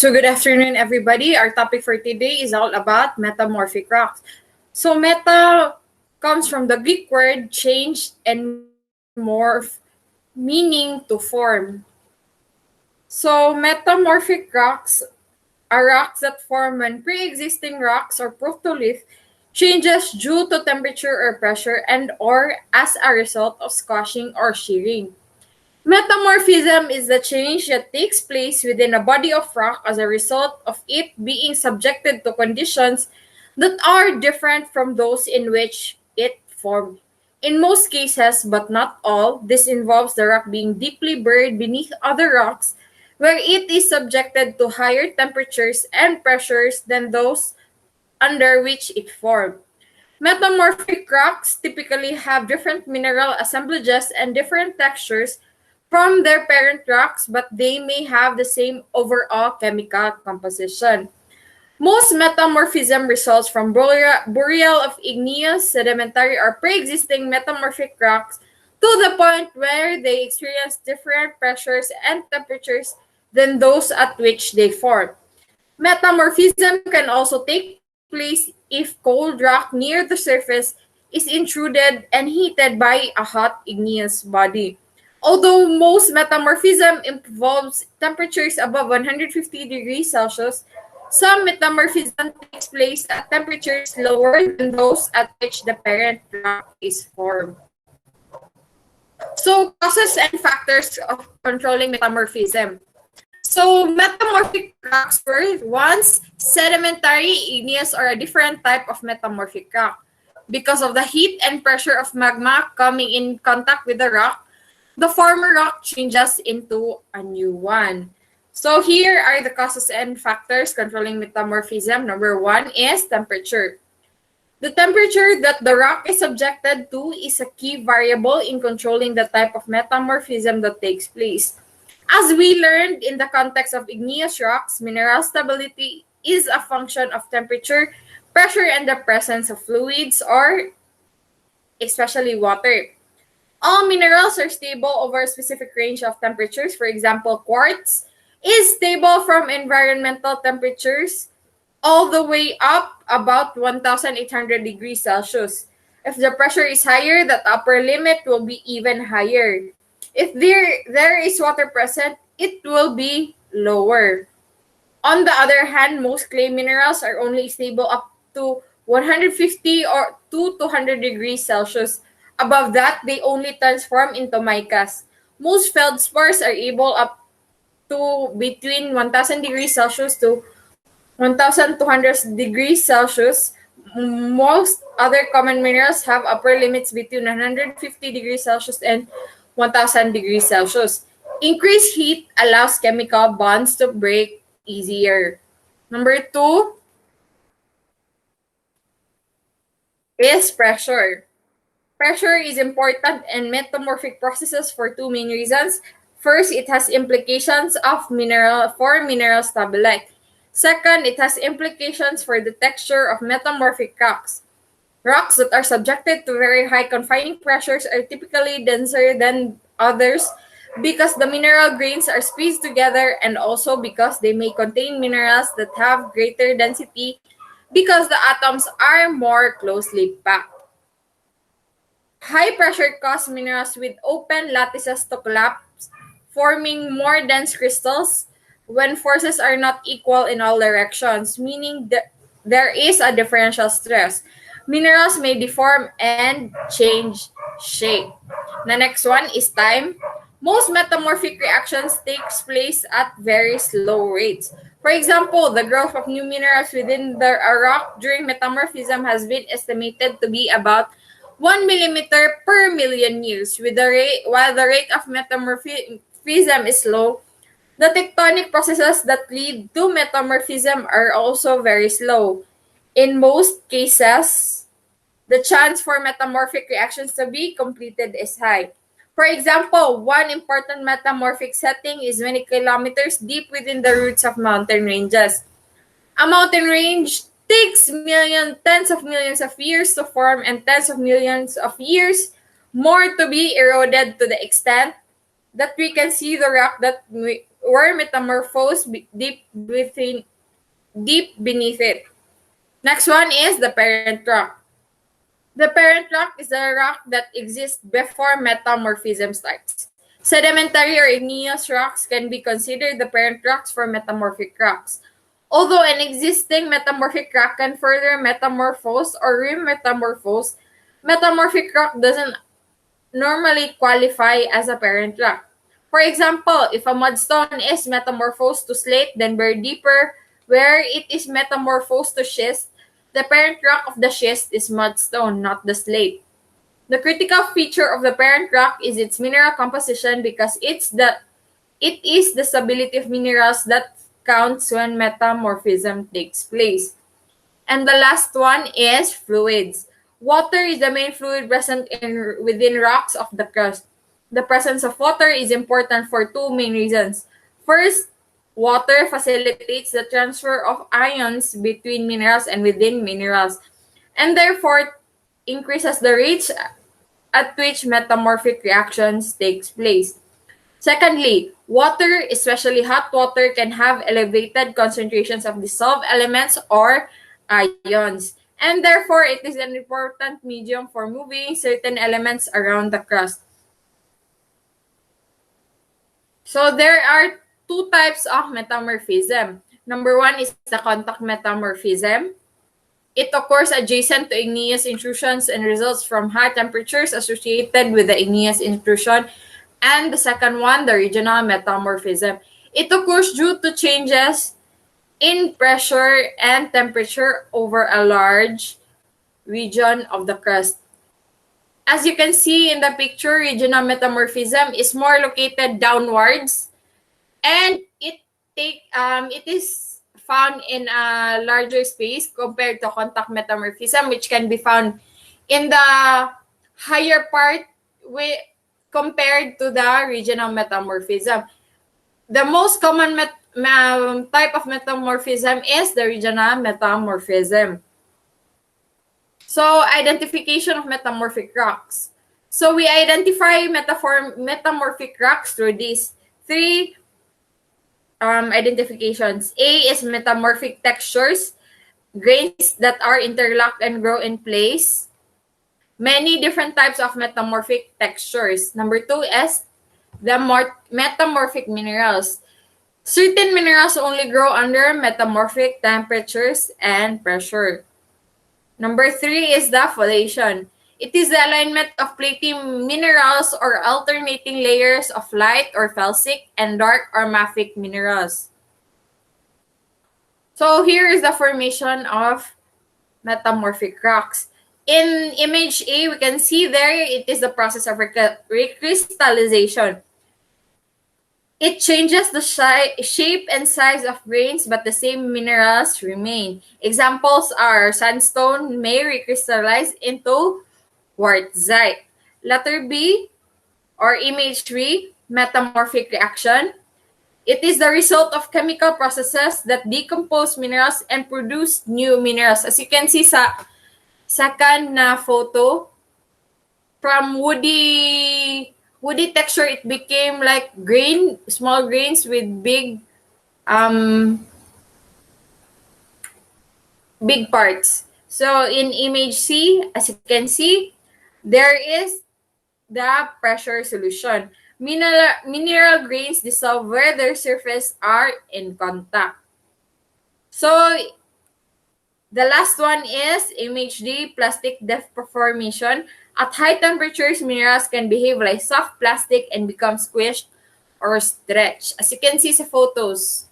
So good afternoon, everybody. Our topic for today is all about metamorphic rocks. So meta comes from the Greek word change and morph, meaning to form. So metamorphic rocks are rocks that form when pre-existing rocks or protolith changes due to temperature or pressure and or as a result of squashing or shearing. Metamorphism is the change that takes place within a body of rock as a result of it being subjected to conditions that are different from those in which it formed. In most cases, but not all, this involves the rock being deeply buried beneath other rocks where it is subjected to higher temperatures and pressures than those under which it formed. Metamorphic rocks typically have different mineral assemblages and different textures from their parent rocks, but they may have the same overall chemical composition. Most metamorphism results from burial of igneous, sedimentary, or pre-existing metamorphic rocks to the point where they experience different pressures and temperatures than those at which they form. Metamorphism can also take place if cold rock near the surface is intruded and heated by a hot igneous body. Although most metamorphism involves temperatures above 150 degrees Celsius, some metamorphism takes place at temperatures lower than those at which the parent rock is formed. So, causes and factors of controlling metamorphism. So, metamorphic rocks were once sedimentary, igneous, or a different type of metamorphic rock. Because of the heat and pressure of magma coming in contact with the rock, the former rock changes into a new one. So, here are the causes and factors controlling metamorphism. Number one is temperature. The temperature that the rock is subjected to is a key variable in controlling the type of metamorphism that takes place. As we learned in the context of igneous rocks, mineral stability is a function of temperature, pressure, and the presence of fluids, or especially water. All minerals are stable over a specific range of temperatures. For example, quartz is stable from environmental temperatures all the way up about 1,800 degrees Celsius. If the pressure is higher, that upper limit will be even higher. If there is water present, it will be lower. On the other hand, most clay minerals are only stable up to 150 or to 200 degrees Celsius. Above that, they only transform into micas. Most feldspars are able up to between 1,000 degrees Celsius to 1,200 degrees Celsius. Most other common minerals have upper limits between 150 degrees Celsius and 1,000 degrees Celsius. Increased heat allows chemical bonds to break easier. Number two is pressure. Pressure is important in metamorphic processes for two main reasons. First, it has implications for mineral stability. Second, it has implications for the texture of metamorphic rocks. Rocks that are subjected to very high confining pressures are typically denser than others because the mineral grains are squeezed together and also because they may contain minerals that have greater density because the atoms are more closely packed. High pressure causes minerals with open lattices to collapse, forming more dense crystals when forces are not equal in all directions, meaning that there is a differential stress. Minerals may deform and change shape. The next one is time. Most metamorphic reactions takes place at very slow rates. For example, the growth of new minerals within a rock during metamorphism has been estimated to be about 1 millimeter per million years. While the rate of metamorphism is slow, the tectonic processes that lead to metamorphism are also very slow. In most cases, the chance for metamorphic reactions to be completed is high. For example, one important metamorphic setting is many kilometers deep within the roots of mountain ranges. A mountain range takes tens of millions of years to form and tens of millions of years more to be eroded to the extent that we can see the rock that were metamorphosed deep beneath it. Next one is the parent rock. The parent rock is a rock that exists before metamorphism starts. Sedimentary or igneous rocks can be considered the parent rocks for metamorphic rocks. Although an existing metamorphic rock can further metamorphose or remetamorphose, metamorphic rock doesn't normally qualify as a parent rock. For example, if a mudstone is metamorphosed to slate, then buried deeper, where it is metamorphosed to schist, the parent rock of the schist is mudstone, not the slate. The critical feature of the parent rock is its mineral composition because it is the stability of minerals that counts when metamorphism takes place. And the last one is fluids. Water is the main fluid present within rocks of the crust. The presence of water is important for two main reasons. First, water facilitates the transfer of ions between minerals and within minerals, and therefore increases the rate at which metamorphic reactions takes place. Secondly, water, especially hot water, can have elevated concentrations of dissolved elements or ions, and therefore it is an important medium for moving certain elements around the crust. So there are two types of metamorphism. Number one is the contact metamorphism. It occurs adjacent to igneous intrusions and results from high temperatures associated with the igneous intrusion. And the second one, the regional metamorphism. It occurs due to changes in pressure and temperature over a large region of the crust. As you can see in the picture, regional metamorphism is more located downwards, and it is found in a larger space compared to contact metamorphism, which can be found in the higher part compared to the regional metamorphism. The most common type of metamorphism is the regional metamorphism. So, identification of metamorphic rocks. So, we identify metamorphic rocks through these three identifications. A is metamorphic textures, grains that are interlocked and grow in place. Many different types of metamorphic textures. Number two is the metamorphic minerals. Certain minerals only grow under metamorphic temperatures and pressure. Number three is the foliation. It is the alignment of plating minerals or alternating layers of light or felsic and dark or mafic minerals. So here is the formation of metamorphic rocks. In image A, we can see there it is the process of recrystallization. It changes the shape and size of grains, but the same minerals remain. Examples are sandstone may recrystallize into quartzite. Letter B, or image 3, metamorphic reaction. It is the result of chemical processes that decompose minerals and produce new minerals. As you can see sa second na photo, from woody texture, it became like small grains with big parts. So in image C, as you can see, there is the pressure solution. Mineral grains dissolve where their surface are in contact. So the last one is image D, plastic deformation. At high temperatures, minerals can behave like soft plastic and become squished or stretched, as you can see sa photos.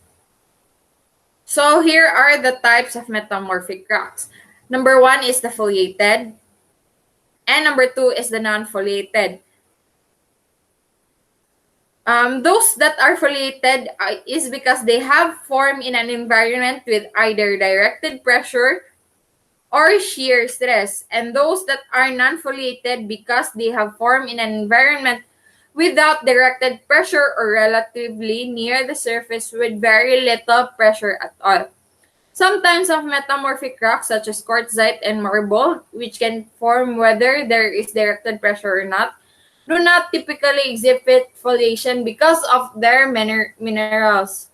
So here are the types of metamorphic rocks. Number one is the foliated, and number two is the non-foliated. Those that are foliated is because they have formed in an environment with either directed pressure or shear stress, and those that are non-foliated because they have formed in an environment without directed pressure or relatively near the surface with very little pressure at all. Some types of metamorphic rocks such as quartzite and marble, which can form whether there is directed pressure or not. do not typically exhibit foliation because of their minerals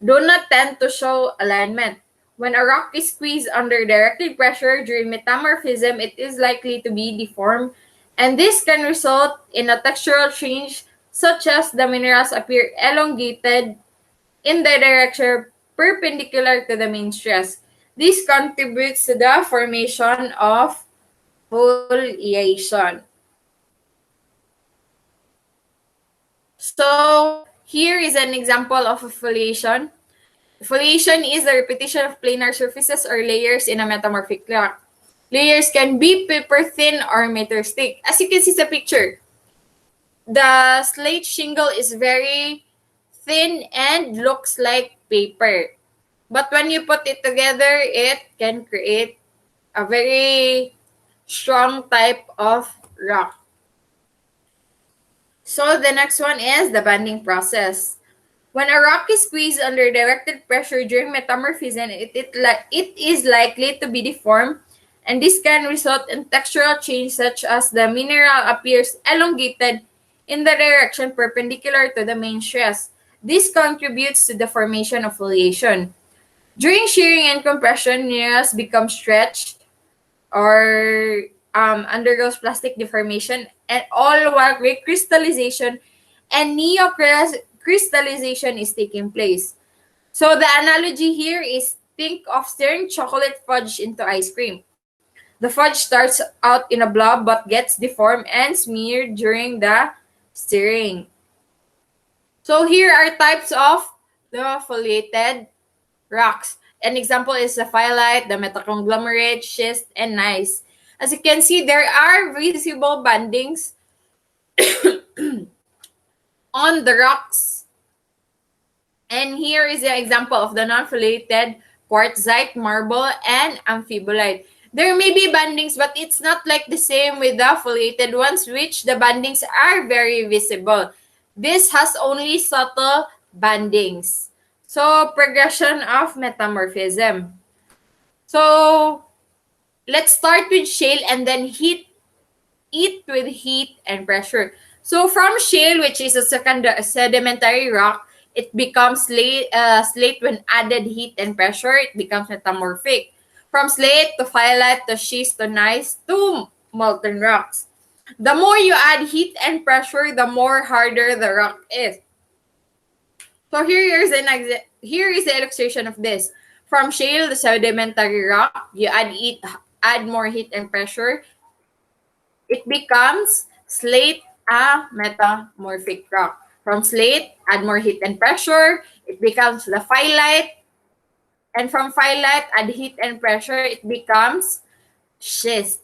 do not tend to show alignment. When a rock is squeezed under directed pressure during metamorphism, it is likely to be deformed, and this can result in a textural change such as the minerals appear elongated in the direction perpendicular to the main stress. This contributes to the formation of foliation. So, here is an example of a foliation. Foliation is the repetition of planar surfaces or layers in a metamorphic rock. Layers can be paper thin or meter thick. As you can see sa picture, the slate shingle is very thin and looks like paper. But when you put it together, it can create a very strong type of rock. So the next one is the banding process. When a rock is squeezed under directed pressure during metamorphism, it is likely to be deformed, and this can result in textural change such as the mineral appears elongated in the direction perpendicular to the main stress. This contributes to the formation of foliation. During shearing and compression, minerals become stretched or undergoes plastic deformation, and all while recrystallization and neocrystallization is taking place. So the analogy here is think of stirring chocolate fudge into ice cream. The fudge starts out in a blob but gets deformed and smeared during the stirring. So here are types of the foliated rocks. An example is the phyllite, the metaconglomerate, schist, and gneiss. As you can see, there are visible bandings on the rocks. And here is the example of the non-foliated quartzite, marble, and amphibolite. There may be bandings, but it's not like the same with the foliated ones, which the bandings are very visible. This has only subtle bandings. So, progression of metamorphism. So, let's start with shale and then heat it with heat and pressure. So, from shale, which is a sedimentary rock, it becomes slate when added heat and pressure. It becomes metamorphic. From slate to phyllite to schist to gneiss to molten rocks. The more you add heat and pressure, the more harder the rock is. So here is the illustration of this. From shale to sedimentary rock, you add more heat and pressure. It becomes slate, a metamorphic rock. From slate, add more heat and pressure. It becomes the phyllite. And from phyllite, add heat and pressure. It becomes schist.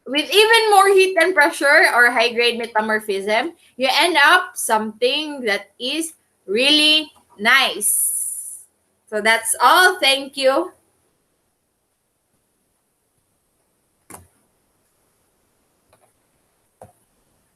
With even more heat and pressure or high-grade metamorphism, you end up something that is really nice. So that's all. Thank you.